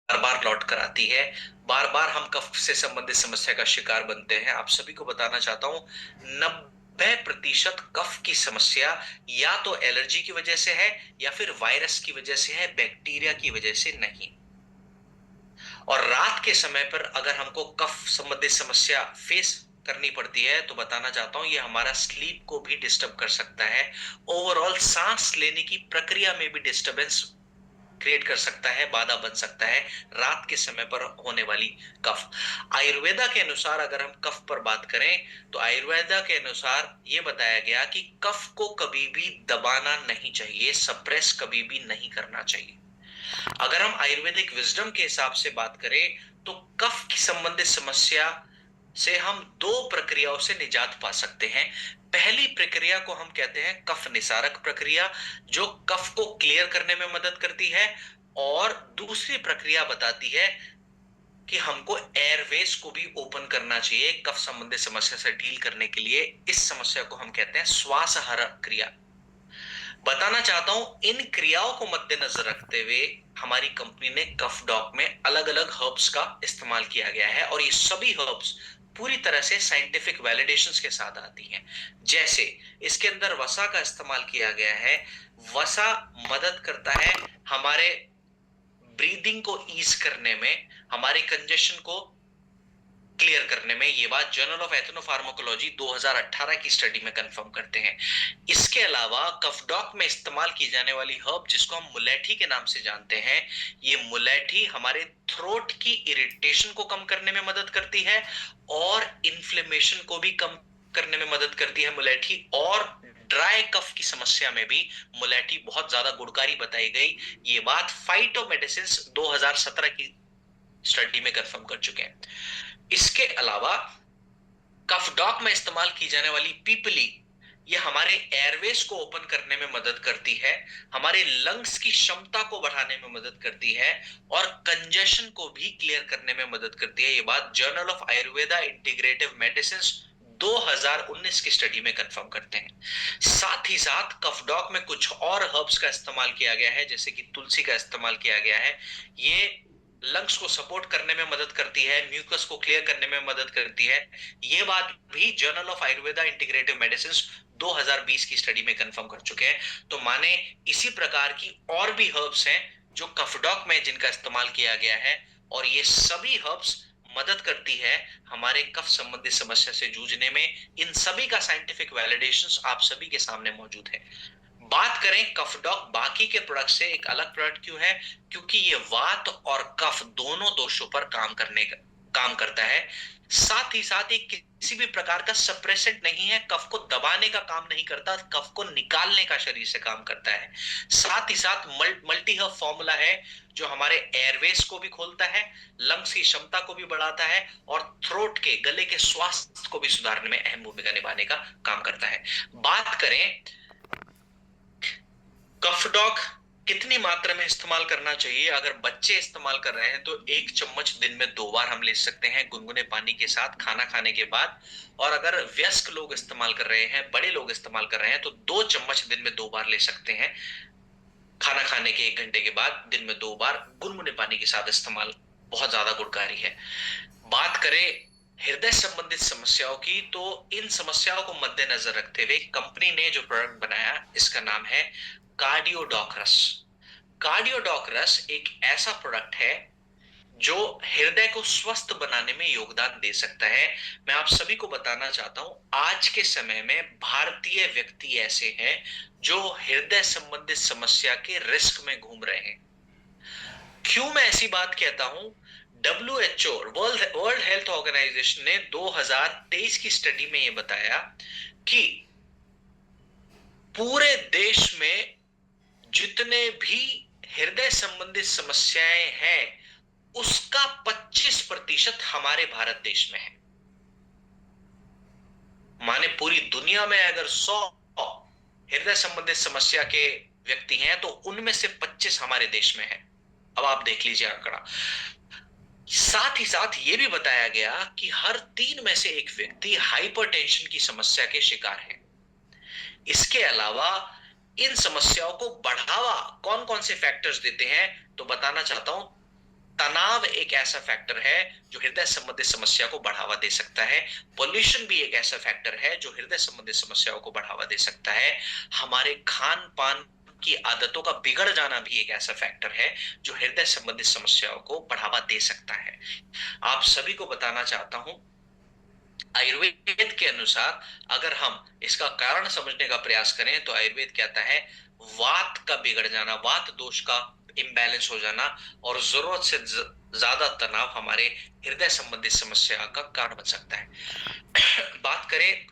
बार बार लौट कर आती है। बार बार हम कफ से संबंधित समस्या का शिकार बनते हैं। आप सभी को बताना चाहता हूं, 90% कफ की समस्या या तो एलर्जी की वजह से है, या फिर वायरस की वजह से है, बैक्टीरिया की वजह से नहीं। और रात के समय पर अगर हमको कफ संबंधित समस्या फेस करनी पड़ती है, तो बताना चाहता हूं ये हमारा स्लीप को भी डिस्टर्ब कर सकता है। ओवरऑल सांस लेने की प्रक्रिया में भी डिस्टरबेंस क्रिएट कर सकता है, बाधा बन सकता है रात के समय पर होने वाली कफ। आयुर्वेदा के अनुसार अगर हम कफ पर बात करें, तो आयुर्वेदा के अनुसार ये बताया गया कि कफ को कभी भी दबाना नहीं चाहिए, सप्रेस कभी भी नहीं करना चाहिए। अगर हम आयुर्वेदिक विजडम के हिसाब से बात करें, तो कफ की संबंधित समस्या से हम दो प्रक्रियाओं से निजात पा सकते हैं। पहली प्रक्रिया को हम कहते हैं कफ निसारक प्रक्रिया, जो कफ को क्लियर करने में मदद करती है। और दूसरी प्रक्रिया बताती है कि हमको एयरवेज को भी ओपन करना चाहिए कफ संबंधित समस्या से डील करने के लिए। इस समस्या को हम कहते हैं श्वासहर क्रिया। बताना चाहता हूं, इन क्रियाओं को मद्देनजर रखते हुए हमारी कंपनी ने कफ डॉक में अलग अलग हर्ब्स का इस्तेमाल किया गया है, और ये सभी हर्ब्स पूरी तरह से साइंटिफिक वैलिडेशंस के साथ आती हैं। जैसे इसके अंदर वसा का इस्तेमाल किया गया है। वसा मदद करता है हमारे ब्रीदिंग को ईज करने में, हमारे कंजेशन को क्लियर करने में। ये बात जर्नल ऑफ एथनोफार्माकोलॉजी 2018 की स्टडी में कंफर्म करते हैं। इसके अलावा कफडॉक में इस्तेमाल की जाने वाली हर्ब, जिसको हम मुलेठी के नाम से जानते हैं, ये मुलेठी हमारे थ्रोट की इरिटेशन को कम करने में मदद करती है, और इन्फ्लेमेशन को भी कम करने में मदद करती है मुलेठी। और ड्राई कफ की समस्या में भी मुलेठी बहुत ज्यादा गुणकारी बताई गई। ये बात फाइटो मेडिसिन 2017 की स्टडी में कंफर्म कर चुके हैं। इसके अलावा कफडॉक में इस्तेमाल की जाने वाली पीपली, ये हमारे एयरवेज को ओपन करने में मदद करती है, हमारे लंग्स की क्षमता को बढ़ाने में मदद करती है, और कंजेशन को भी क्लियर करने में मदद करती है। ये बात journal of Ayurveda integrative medicine 2019 की स्टडी में कंफर्म करते हैं। साथ ही साथ कफडॉक में कुछ और हर्ब्स का इस्तेमाल किया गया है, जैसे कि तुलसी का इस्तेमाल किया गया है। ये लंग्स को सपोर्ट करने में मदद करती है, म्यूकस को क्लियर करने में मदद करती है। ये बात भी journal of Ayurveda integrative medicine 2020 की स्टडी में कंफर्म कर चुके हैं। तो माने इसी प्रकार की और भी हर्ब्स हैं जो कफडॉक में जिनका इस्तेमाल किया गया है, और ये सभी हर्ब्स मदद करती है हमारे कफ संबंधित समस्या से जूझने में। इन सभी का साइंटिफिक वैलिडेशंस आप सभी के सामने मौजूद है। बात करें कफडॉक बाकी के प्रोडक्ट से एक अलग प्रोडक्ट क्यों है, क्योंकि ये वात और कफ दोनों दोषों पर काम करता है। साथ ही साथ ये किसी भी प्रकार का सप्रेसेंट नहीं है, कफ को दबाने का काम नहीं करता, कफ को निकालने का शरीर से काम करता है। साथ ही साथ मल्टी हर्ब फॉर्मूला है, जो हमारे एयरवेज को भी खोलता है, लंग्स की क्षमता को भी बढ़ाता है, और थ्रोट के गले के स्वास्थ्य को भी सुधारने में अहम भूमिका निभाने का काम करता है। बात करें कफडॉक कितनी मात्रा में इस्तेमाल करना चाहिए, अगर बच्चे इस्तेमाल कर रहे हैं तो 1 चम्मच दिन में 2 बार हम ले सकते हैं गुनगुने पानी के साथ खाना खाने के बाद। और अगर वयस्क लोग इस्तेमाल कर रहे हैं, बड़े लोग इस्तेमाल कर रहे हैं, तो 2 चम्मच दिन में 2 बार ले सकते हैं। खाना खाने के 1 घंटे के बाद दिन में 2 बार गुनगुने पानी के साथ इस्तेमाल बहुत ज्यादा गुणकारी है। बात करें हृदय संबंधित समस्याओं की, तो इन समस्याओं को मद्देनजर रखते हुए कंपनी ने जो प्रोडक्ट बनाया, इसका नाम है कार्डियोडॉक रस। कार्डियोडॉक रस एक ऐसा प्रोडक्ट है जो हृदय को स्वस्थ बनाने में योगदान दे सकता है। मैं आप सभी को बताना चाहता हूं, आज के समय में भारतीय व्यक्ति ऐसे हैं जो हृदय संबंधित समस्या के रिस्क में घूम रहे हैं। क्यों मैं ऐसी बात कहता हूं? WHO वर्ल्ड हेल्थ ऑर्गेनाइजेशन ने 2023 की स्टडी में यह बताया कि पूरे देश में जितने भी हृदय संबंधित समस्याएं हैं, उसका 25% हमारे भारत देश में है। माने पूरी दुनिया में अगर 100 हृदय संबंधित समस्या के व्यक्ति हैं, तो उनमें से 25 हमारे देश में है। अब आप देख लीजिए आंकड़ा। साथ ही साथ यह भी बताया गया कि हर 3 में से एक व्यक्ति हाइपरटेंशन की समस्या के शिकार है। इसके अलावा इन समस्याओं को बढ़ावा कौन कौन से फैक्टर्स देते हैं, तो बताना चाहता हूं, तनाव एक ऐसा फैक्टर है जो हृदय संबंधी समस्या को बढ़ावा दे सकता है। पोल्यूशन भी एक ऐसा फैक्टर है जो हृदय संबंधी समस्याओं को बढ़ावा दे सकता है। हमारे खान पान की आदतों का बिगड़ जाना भी एक ऐसा फैक्टर है जो हृदय संबंधी समस्याओं को बढ़ावा दे सकता है। आप सभी को बताना चाहता हूं, आयुर्वेद के अनुसार अगर हम इसका कारण समझने का प्रयास करें तो आयुर्वेद कहता है वात का बिगड़ जाना, वात दोष का इम्बैलेंस हो जाना और जरूरत से ज्यादा तनाव हमारे हृदय संबंधी समस्या का कारण बन सकता है। बात करें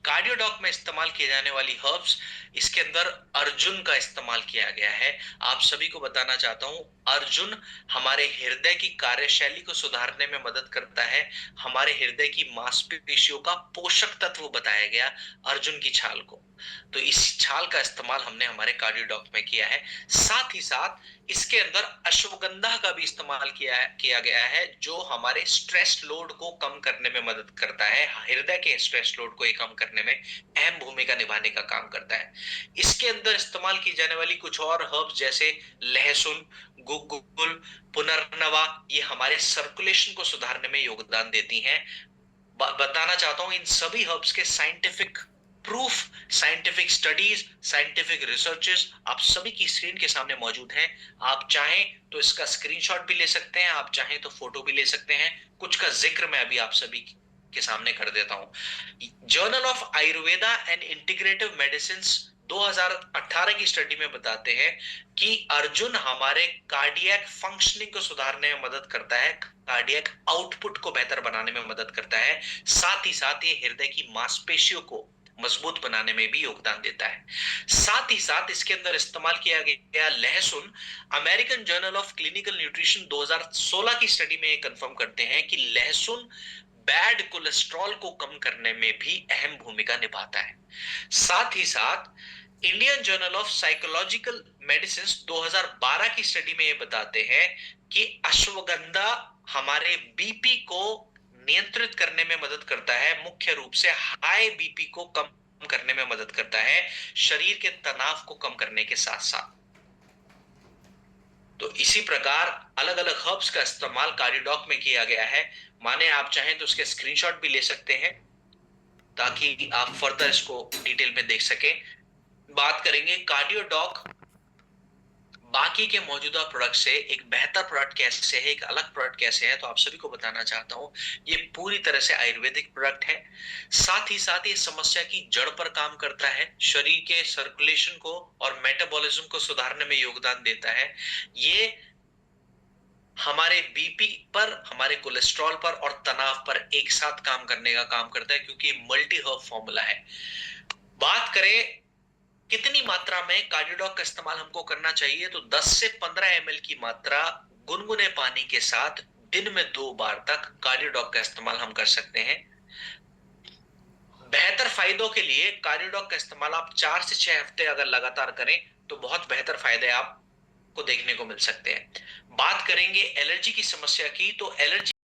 कार्डियोडॉक में इस्तेमाल किए जाने वाली हर्ब्स, इसके अंदर अर्जुन का इस्तेमाल किया गया है। आप सभी को बताना चाहता हूं, अर्जुन हमारे हृदय की कार्यशैली को सुधारने में मदद करता है। हमारे हृदय की मांसपेशियों का पोषक तत्व बताया गया अर्जुन की छाल को, तो इस छाल का इस्तेमाल हमने हमारे कार्डियोडॉक में किया है। साथ ही साथ इसके अंदर अश्वगंधा का भी इस्तेमाल किया गया है, जो हमारे स्ट्रेस लोड को कम करने में मदद करता है, हृदय के स्ट्रेस लोड को कम करने में अहम भूमिका निभाने का काम करता है। इसके अंदर इस्तेमाल की जाने वाली कुछ और हर्ब्स जैसे लहसुन, गुग्गुल, पुनर्नवा, ये हमारे सर्कुलेशन को सुधारने में योगदान देती हैं। बताना चाहता हूं इन सभी हर्ब्स के scientific proof, scientific studies, scientific researches आप सभी की स्क्रीन के सामने मौजूद हैं। आप चाहें तो इसका स्क्रीनशॉट भी ले सकते हैं, आप चाहें तो फोटो भी ले सकते हैं। कुछ का जिक्र मैं अभी आप सभी के सामने कर देता हूं। Journal of Ayurveda and integrative medicine 2018 की स्टडी में बताते हैं कि अर्जुन हमारे कार्डियक फंक्शनिंग को सुधारने में मदद करता है, कार्डियक आउटपुट को बेहतर बनाने में मदद करता है। साथ ही साथ ये हृदय की मांसपेशियों को मजबूत बनाने में भी योगदान देता है। साथ ही साथ इसके अंदर इस्तेमाल किया गया लहसुन, American journal of clinical nutrition 2016 की स्टडी में कंफर्म करते हैं कि लहसुन बैड कोलेस्ट्रॉल को कम करने में भी अहम भूमिका निभाता है। साथ ही साथ Indian journal of psychological medicine 2012 की स्टडी में ये बताते हैं कि अश्वगंधा हमारे बीपी को नियंत्रित करने में मदद करता है, मुख्य रूप से हाई बीपी को कम करने में मदद करता है, शरीर के तनाव को कम करने के साथ साथ। तो इसी प्रकार अलग अलग हर्ब्स का इस्तेमाल कार्डियोडॉक में किया गया है। माने आप चाहें तो उसके स्क्रीनशॉट भी ले सकते हैं ताकि आप फर्दर इसको डिटेल में देख सकें। बात करेंगे कार्डियोडॉक बाकी के मौजूदा प्रोडक्ट से एक बेहतर प्रोडक्ट कैसे है, एक अलग प्रोडक्ट कैसे है, तो आप सभी को बताना चाहता हूं ये पूरी तरह से आयुर्वेदिक प्रोडक्ट है। साथ ही साथ ये समस्या की जड़ पर काम करता है, शरीर के सर्कुलेशन को और मेटाबॉलिज्म को सुधारने में योगदान देता है। ये हमारे बीपी पर, हमारे कोलेस्ट्रॉल पर और तनाव पर एक साथ काम करने का काम करता है, क्योंकि मल्टी हर्ब फॉर्मूला है। बात करें कितनी मात्रा में कार्डियोडॉक का इस्तेमाल हमको करना चाहिए, तो 10 से 15 ml की मात्रा गुनगुने पानी के साथ दिन में 2 बार तक कार्डियोडॉक का इस्तेमाल हम कर सकते हैं। बेहतर फायदों के लिए कार्डियोडॉक का इस्तेमाल आप 4 से 6 हफ्ते अगर लगातार करें तो बहुत बेहतर फायदे आपको देखने को मिल सकते हैं। बात करेंगे एलर्जी की समस्या की, तो एलर्जी